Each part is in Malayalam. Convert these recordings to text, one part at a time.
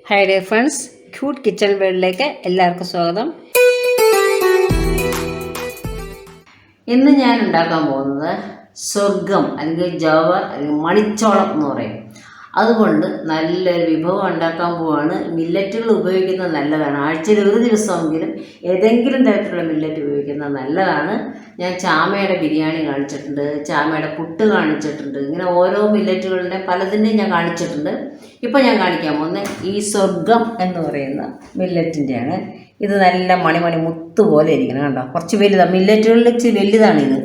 Hi dear friends, cute kitchen വേൾഡിലേക്ക് എല്ലാവർക്കും സ്വാഗതം. ഇന്ന് ഞാൻ ഉണ്ടാക്കാൻ പോകുന്നത് സ്വർഗം അല്ലെങ്കിൽ ജവർ അല്ലെങ്കിൽ മണിച്ചോളം എന്ന് പറയും. അതുകൊണ്ട് നല്ലൊരു വിഭവം ഉണ്ടാക്കാൻ പോവാണ്. മില്ലറ്റുകൾ ഉപയോഗിക്കുന്നത് നല്ലതാണ്. ആഴ്ചയിൽ ഒരു ദിവസമെങ്കിലും ഏതെങ്കിലും തരത്തിലുള്ള മില്ലറ്റ് ഉപയോഗിക്കുന്നത് നല്ലതാണ്. ഞാൻ ചാമയുടെ ബിരിയാണി കാണിച്ചിട്ടുണ്ട്, ചാമയുടെ പുട്ട് കാണിച്ചിട്ടുണ്ട്. ഇങ്ങനെ ഓരോ മില്ലറ്റുകളുടെ പലതിൻ്റെയും ഞാൻ കാണിച്ചിട്ടുണ്ട്. ഇപ്പോൾ ഞാൻ കാണിക്കാൻ പോകുന്നത് ഈ സ്വർഗം എന്ന് പറയുന്ന മില്ലറ്റിൻ്റെയാണ്. ഇത് നല്ല മണിമണി മുത്ത് പോലെ ഇരിക്കണം, കണ്ടോ? കുറച്ച് വലുതാണ്. മില്ലറ്റുകളിൽ ഇച്ചിരി വലുതാണിത്.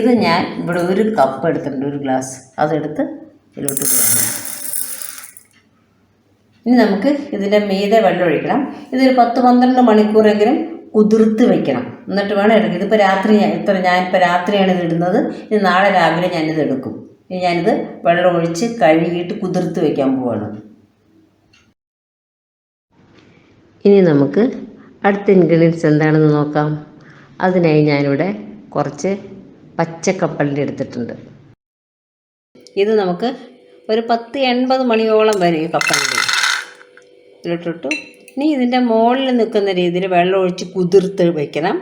ഇത് ഞാൻ ഇവിടെ ഒരു കപ്പ് എടുത്തിട്ടുണ്ട്, ഒരു ഗ്ലാസ്. അതെടുത്ത് ഇതിലോട്ട് കൊടുക്കണം. ഇനി നമുക്ക് ഇതിൻ്റെ മീതെ വെള്ളം ഒഴിക്കണം. ഇതൊരു 10-12 മണിക്കൂറെങ്കിലും കുതിർത്ത് വെക്കണം, എന്നിട്ട് വേണം എടുക്കുക. ഇതിപ്പോൾ ഞാനിപ്പോൾ രാത്രിയാണ് ഇത് ഇടുന്നത്. ഇത് നാളെ രാവിലെ ഞാനിത് എടുക്കും. ഇനി ഞാനിത് വെള്ളം ഒഴിച്ച് കഴുകിയിട്ട് കുതിർത്ത് വയ്ക്കാൻ പോവാണ്. ഇനി നമുക്ക് അടുത്ത ഇൻഗ്രീഡിയൻസ് എന്താണെന്ന് നോക്കാം. അതിനായി ഞാനിവിടെ കുറച്ച് പച്ചക്കപ്പലിൻ്റെ എടുത്തിട്ടുണ്ട്. ഇത് നമുക്ക് ഒരു 10-80 മണിയോളം വരും ഈ കപ്പലിൻ്റെ. ഇതിലിട്ടിട്ടു ഇനി ഇതിൻ്റെ മുകളിൽ നിൽക്കുന്ന രീതിയിൽ വെള്ളം ഒഴിച്ച് കുതിർത്ത് വയ്ക്കണം.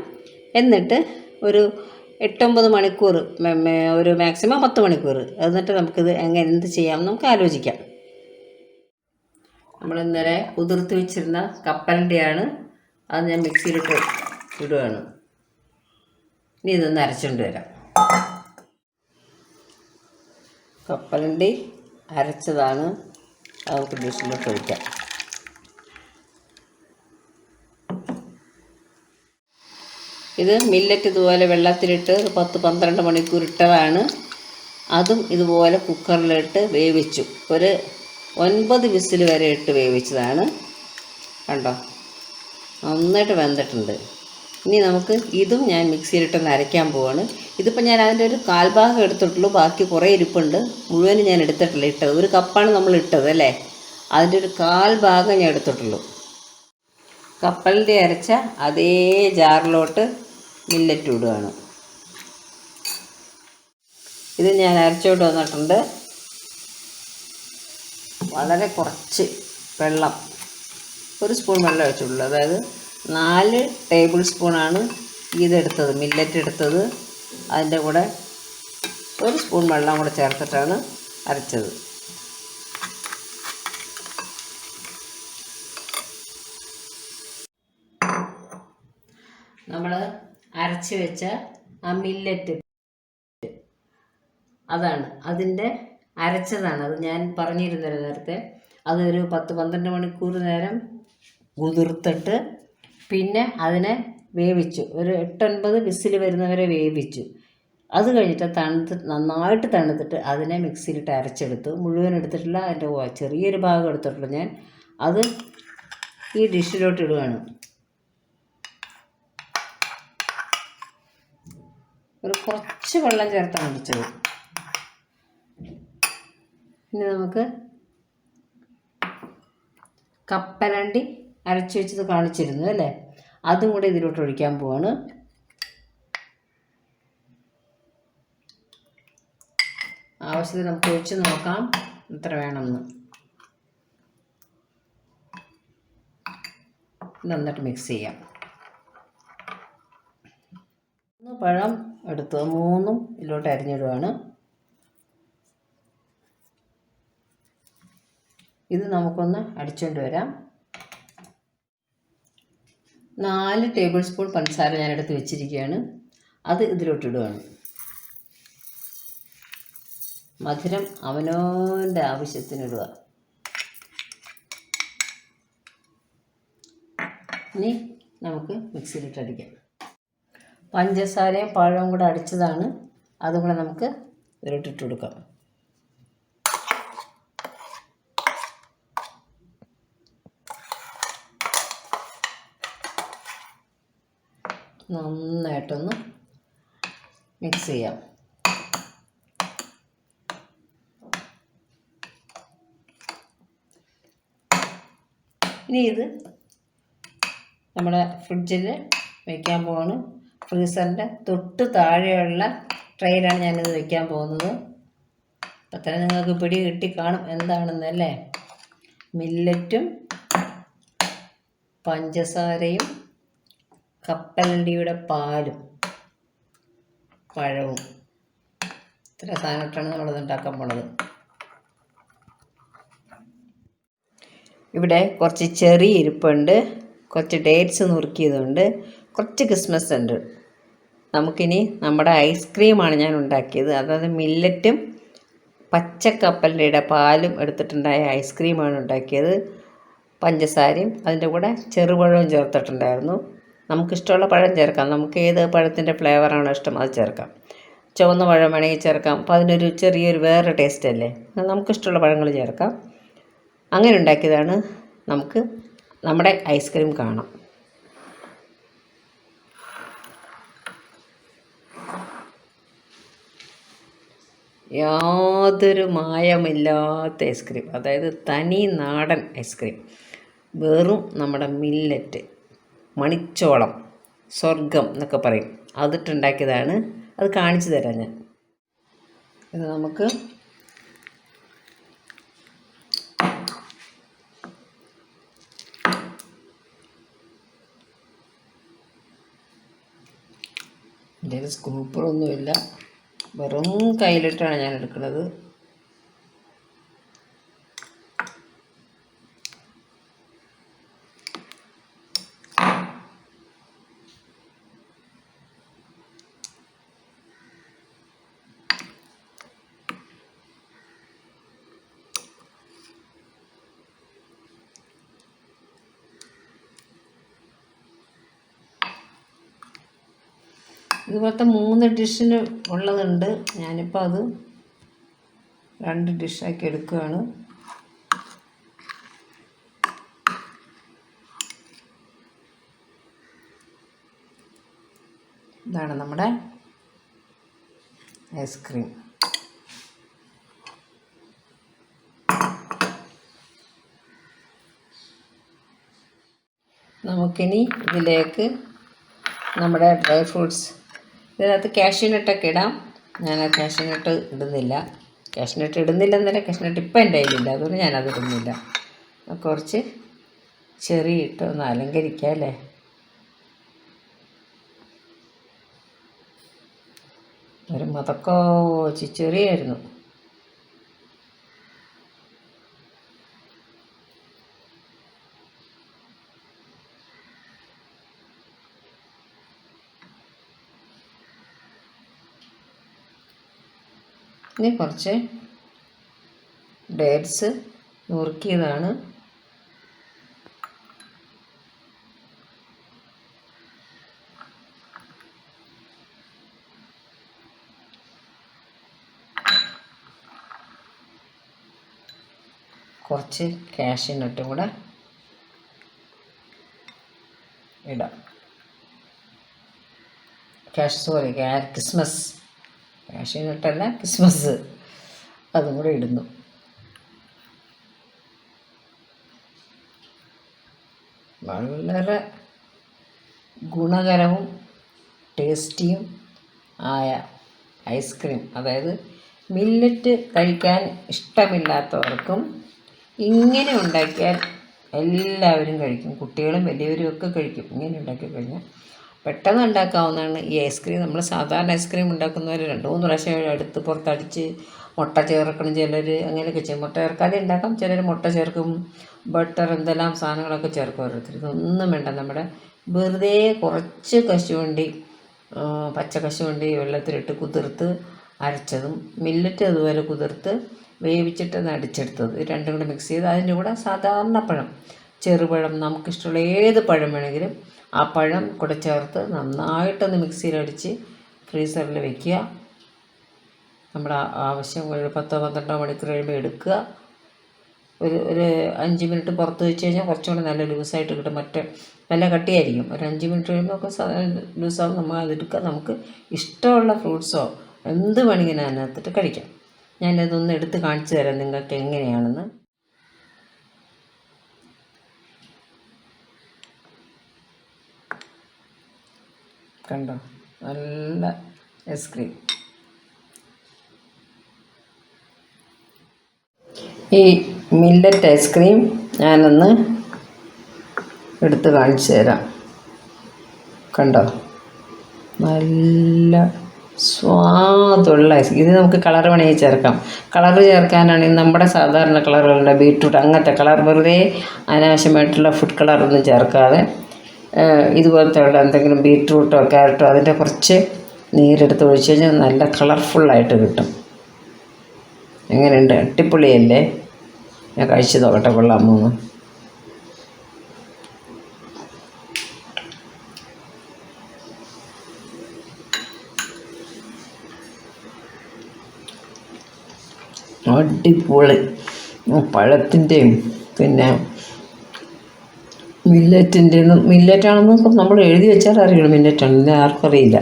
എന്നിട്ട് ഒരു 8-9 മണിക്കൂർ, ഒരു മാക്സിമം 10 മണിക്കൂർ. എന്നിട്ട് നമുക്കിത് എന്ത് ചെയ്യാമെന്ന് നമുക്ക് ആലോചിക്കാം. നമ്മൾ ഇന്നലെ കുതിർത്ത് വെച്ചിരുന്ന കപ്പലിൻ്റെയാണ്. അത് ഞാൻ മിക്സിയിലിട്ട് ഇടുകയാണ്. ഇനി ഇതൊന്ന് അരച്ചുകൊണ്ട് വരാം. കപ്പലിൻ്റെ അരച്ചതാണ്. അത് നമുക്ക് ഡിഷിലോട്ട് ഒഴിക്കാം. ഇത് മില്ലറ്റ് ഇതുപോലെ വെള്ളത്തിലിട്ട് 10-12 മണിക്കൂർ ഇട്ടതാണ്. അതും ഇതുപോലെ കുക്കറിലിട്ട് വേവിച്ചു. ഒരു 9 വിസിൽ വരെ ഇട്ട് വേവിച്ചതാണ്. കണ്ടോ, നന്നായിട്ട് വെന്തിട്ടുണ്ട്. ഇനി നമുക്ക് ഇതും ഞാൻ മിക്സിയിലിട്ടൊന്ന് അരയ്ക്കാൻ പോവാണ്. ഇതിപ്പോൾ ഞാൻ അതിൻ്റെ ഒരു 1/4 ഭാഗം എടുത്തിട്ടുള്ളൂ, ബാക്കി കുറേ ഇരിപ്പുണ്ട്. മുഴുവനും ഞാൻ എടുത്തിട്ടില്ല. ഇട്ടത് ഒരു കപ്പാണ് നമ്മൾ ഇട്ടത് അല്ലേ, അതിൻ്റെ ഒരു 1/4 ഭാഗം ഞാൻ എടുത്തിട്ടുള്ളൂ. കപ്പലിൻ്റെ അരച്ച അതേ ജാറിലോട്ട് മില്ലറ്റ് ഇടുകയാണ്. ഇത് ഞാൻ അരച്ചോട്ട് വന്നിട്ടുണ്ട്. വളരെ കുറച്ച് വെള്ളം, 1 സ്പൂൺ വെള്ളം ഒഴിച്ചിട്ടുള്ളൂ. അതായത് 4 ടേബിൾ സ്പൂണാണ് ഇതെടുത്തത്, മില്ലറ്റ് എടുത്തത്. അതിൻ്റെ കൂടെ 1 സ്പൂൺ വെള്ളം കൂടെ ചേർത്തിട്ടാണ് അരച്ചത്. നമ്മൾ അരച്ച് വെച്ച ആ മില്ലറ്റ് അതാണ്, അതിൻ്റെ അരച്ചതാണ്. അത് ഞാൻ പറഞ്ഞിരുന്നല്ലോ നേരത്തെ. അതൊരു 10-12 മണിക്കൂർ നേരം കുതിർത്തിട്ട് പിന്നെ അതിനെ വേവിച്ചു. ഒരു 8-9 വിസിൽ വരുന്നവരെ വേവിച്ചു. അത് കഴിഞ്ഞിട്ട് നന്നായിട്ട് തണുത്തിട്ട് അതിനെ മിക്സിയിലിട്ട് അരച്ചെടുത്തു. മുഴുവൻ എടുത്തിട്ടില്ല, അതിൻ്റെ ചെറിയൊരു ഭാഗം എടുത്തിട്ടുള്ളൂ ഞാൻ. അത് ഈ ഡിഷിലോട്ട് ഇടുകയാണ്. ഒരു കുറച്ച് വെള്ളം ചേർത്താണ് അടിച്ചത്. ഇനി നമുക്ക് കപ്പലണ്ടി അരച്ച് വെച്ചത് കാണിച്ചിരുന്നു അല്ലേ, അതും കൂടെ ഇതിലോട്ട് ഒഴിക്കാൻ പോവാണ്. ആവശ്യത്തിന് നമുക്ക് ഒഴിച്ച് നോക്കാം എത്ര വേണമെന്ന്. നന്നായിട്ട് മിക്സ് ചെയ്യാം. 3 പഴം എടുത്ത് 3ഉം ഇതിലോട്ട് അരിഞ്ഞിടുകയാണ്. ഇത് നമുക്കൊന്ന് അടിച്ചുകൊണ്ട് വരാം. 4 ടേബിൾ സ്പൂൺ പഞ്ചസാര ഞാൻ എടുത്ത് വെച്ചിരിക്കുകയാണ്. അത് ഇതിലോട്ടിടുകയാണ്. മധുരം അവനവൻ്റെ ആവശ്യത്തിനിടുക. ഇനി നമുക്ക് മിക്സിയിലിട്ടടിക്കാം. പഞ്ചസാരയും പഴവും കൂടെ അടിച്ചതാണ്, അതും കൂടെ നമുക്ക് ഇതിലോട്ടിട്ട് കൊടുക്കാം. നന്നായിട്ടൊന്ന് മിക്സ് ചെയ്യാം. ഇനി ഇത് നമ്മുടെ ഫ്രിഡ്ജിൽ വയ്ക്കാൻ പോവാണ്. ഫ്രീസറിൻ്റെ തൊട്ട് താഴെയുള്ള ട്രെയിലാണ് ഞാനിത് വയ്ക്കാൻ പോകുന്നത്. അപ്പം തന്നെ നിങ്ങൾക്ക് പിടി കിട്ടി കാണും എന്താണെന്നല്ലേ. മില്ലറ്റും പഞ്ചസാരയും കപ്പലണ്ടിയുടെ പാലും പഴവും ഇത്ര സാധനമായിട്ടാണ് നമ്മളിത് ഉണ്ടാക്കാൻ പോണത്. ഇവിടെ കുറച്ച് ചെറി ഇരിപ്പുണ്ട്, കുറച്ച് ഡേറ്റ്സ് നുറുക്കിയതുണ്ട്, കുറച്ച് കിസ്മസ് ഉണ്ട്. നമുക്കിനി നമ്മുടെ ഐസ്ക്രീമാണ് ഞാൻ ഉണ്ടാക്കിയത്. അതായത് മില്ലറ്റും പച്ചക്കപ്പലിൻ്റെ പാലും എടുത്തിട്ടുണ്ടായ ഐസ്ക്രീമാണ് ഉണ്ടാക്കിയത്. പഞ്ചസാരയും അതിൻ്റെ കൂടെ ചെറുപഴവും ചേർത്തിട്ടുണ്ടായിരുന്നു. നമുക്കിഷ്ടമുള്ള പഴം ചേർക്കാം, നമുക്ക് ഏത് പഴത്തിൻ്റെ ഫ്ലേവറാണോ ഇഷ്ടം അത് ചേർക്കാം. ചുവന്ന പഴം വേണമെങ്കിൽ ചേർക്കാം, അപ്പോൾ അതിനൊരു ചെറിയൊരു വേറെ ടേസ്റ്റ് അല്ലേ. നമുക്കിഷ്ടമുള്ള പഴങ്ങൾ ചേർക്കാം. അങ്ങനെ ഉണ്ടാക്കിയതാണ്. നമുക്ക് നമ്മുടെ ഐസ്ക്രീം കാണാം. യാതൊരു മായമില്ലാത്ത ഐസ്ക്രീം, അതായത് തനി നാടൻ ഐസ്ക്രീം. വെറും നമ്മുടെ മില്ലറ്റ്, മണിച്ചോളം, സ്വർഗം എന്നൊക്കെ പറയും, അതിട്ടുണ്ടാക്കിയതാണ്. അത് കാണിച്ചു തരാം ഞാൻ. ഇത് നമുക്ക് ഇതിൽ സ്കൂപ്പറൊന്നുമില്ല, വെറും കയ്യിലിട്ടാണ് ഞാൻ എടുക്കുന്നത്. ഇതുപോലത്തെ 3 ഡിഷിന് ഉള്ളതുണ്ട്. ഞാനിപ്പോൾ അത് 2 ഡിഷാക്കി എടുക്കുകയാണ്. ഇതാണ് നമ്മുടെ ഐസ്ക്രീം. നമുക്കിനി ഇതിലേക്ക് നമ്മുടെ ഡ്രൈ ഫ്രൂട്ട്സ്, ഇതിനകത്ത് കാഷ്യൂനട്ടൊക്കെ ഇടാം. ഞാൻ ആ കാഷ്യൂനട്ട് ഇടുന്നില്ല. കാഷ്യൂനട്ട് ഇടുന്നില്ലെന്നല്ല, കാഷ്യൂനട്ട് ഇപ്പം എൻ്റെ കയ്യിലില്ല, അതുകൊണ്ട് ഞാനത് ഇടുന്നില്ല. കുറച്ച് ചെറി ഇട്ട് ഒന്ന് അലങ്കരിക്കാം അല്ലേ. ഒരു മതക്കോ ചെറിയായിരുന്നു. ഇനി കുറച്ച് ഡേറ്റ്സ് നുറുക്കിയതാണ്. കുറച്ച് കാഷ്യൂനട്ടും കൂടെ ഇടാം. കിസ്മസ്, കാഷ്യൂനട്ടല്ല കിസ്മസ്, അതും കൂടെ ഇടുന്നു. വളരെ ഗുണകരവും ടേസ്റ്റിയും ആയ ഐസ്ക്രീം, അതായത് മില്ലറ്റ് കഴിക്കാൻ ഇഷ്ടമില്ലാത്തവർക്കും ഇങ്ങനെ ഉണ്ടാക്കിയാൽ എല്ലാവരും കഴിക്കും. കുട്ടികളും വലിയവരും ഒക്കെ കഴിക്കും. ഇങ്ങനെ ഉണ്ടാക്കി കഴിഞ്ഞാൽ പെട്ടെന്ന് ഉണ്ടാക്കാവുന്നതാണ് ഈ ഐസ്ക്രീം. നമ്മൾ സാധാരണ ഐസ്ക്രീം ഉണ്ടാക്കുന്നവർ 2-3 പ്രാവശ്യം അടുത്ത് പുറത്തടിച്ച് മുട്ട ചേർക്കണം. ചിലർ അങ്ങനെയൊക്കെ ചെയ്യും. മുട്ട ചേർക്കാതെ ഉണ്ടാക്കാം, ചിലർ മുട്ട ചേർക്കും, ബട്ടർ, എന്തെല്ലാം സാധനങ്ങളൊക്കെ ചേർക്കും ഓരോരുത്തർ. ഇതൊന്നും വേണ്ട. നമ്മുടെ വെറുതെ കുറച്ച് കശുവണ്ടി, പച്ച കശുവണ്ടി വെള്ളത്തിലിട്ട് കുതിർത്ത് അരച്ചതും മില്ലറ്റ് അതുപോലെ കുതിർത്ത് വേവിച്ചിട്ട് അടിച്ചെടുത്തത്, രണ്ടും കൂടെ മിക്സ് ചെയ്ത് അതിൻ്റെ കൂടെ സാധാരണ പഴം, ചെറുപഴം, നമുക്കിഷ്ടമുള്ള ഏത് പഴം വേണമെങ്കിലും ആ പഴം കൂടെ ചേർത്ത് നന്നായിട്ടൊന്ന് മിക്സിയിലടിച്ച് ഫ്രീസറിൽ വയ്ക്കുക. നമ്മുടെ ആവശ്യം ഒരു 10-12 മണിക്കൂർ കഴിയുമ്പോൾ എടുക്കുക. ഒരു 5 മിനിറ്റ് പുറത്ത് വെച്ച് കഴിഞ്ഞാൽ കുറച്ചും കൂടെ നല്ല ലൂസായിട്ട് കിട്ടും. നല്ല കട്ടിയായിരിക്കും. ഒരു 5 മിനിറ്റ് കഴിയുമ്പോൾ ഒക്കെ ലൂസാവും. നമ്മൾ അതെടുക്കുക. നമുക്ക് ഇഷ്ടമുള്ള ഫ്രൂട്ട്സോ എന്ത് വേണമെങ്കിലും അതിനകത്തിട്ട് കഴിക്കാം. ഞാനിതൊന്ന് എടുത്ത് കാണിച്ചു തരാം നിങ്ങൾക്ക് എങ്ങനെയാണെന്ന്. കണ്ടോ, നല്ല ഐസ്ക്രീം. ഈ മില്ലറ്റ് ഐസ്ക്രീം ഞാനൊന്ന് എടുത്ത് കാണിച്ചു തരാം. കണ്ടോ, നല്ല സ്വാദുള്ള ഇത് നമുക്ക് കളർ വേണമെങ്കിൽ ചേർക്കാം. കളർ ചേർക്കാനാണെങ്കിൽ നമ്മുടെ സാധാരണ കളറുകളുടെ ബീട്രൂട്ട് അങ്ങനത്തെ കളർ, വെറുതെ അനാവശ്യമായിട്ടുള്ള ഫുഡ് കളറൊന്നും ചേർക്കാതെ ഇതുപോലത്തെ ഉള്ള എന്തെങ്കിലും ബീട്രൂട്ടോ ക്യാരറ്റോ അതിൻ്റെ കുറച്ച് നീരെടുത്ത് ഒഴിച്ച് കഴിഞ്ഞാൽ നല്ല കളർഫുള്ളായിട്ട് കിട്ടും. എങ്ങനെയുണ്ട്? അടിപൊളിയല്ലേ? ഞാൻ കഴിച്ച് നോക്കട്ടെ, കൊള്ളാമോ? അടിപൊളി. പഴത്തിൻ്റെയും പിന്നെ മില്ലറ്റാണെന്ന് നമ്മൾ എഴുതി വെച്ചാൽ അറിയുള്ളൂ മില്ലറ്റാണെന്ന്, ആർക്കും അറിയില്ല.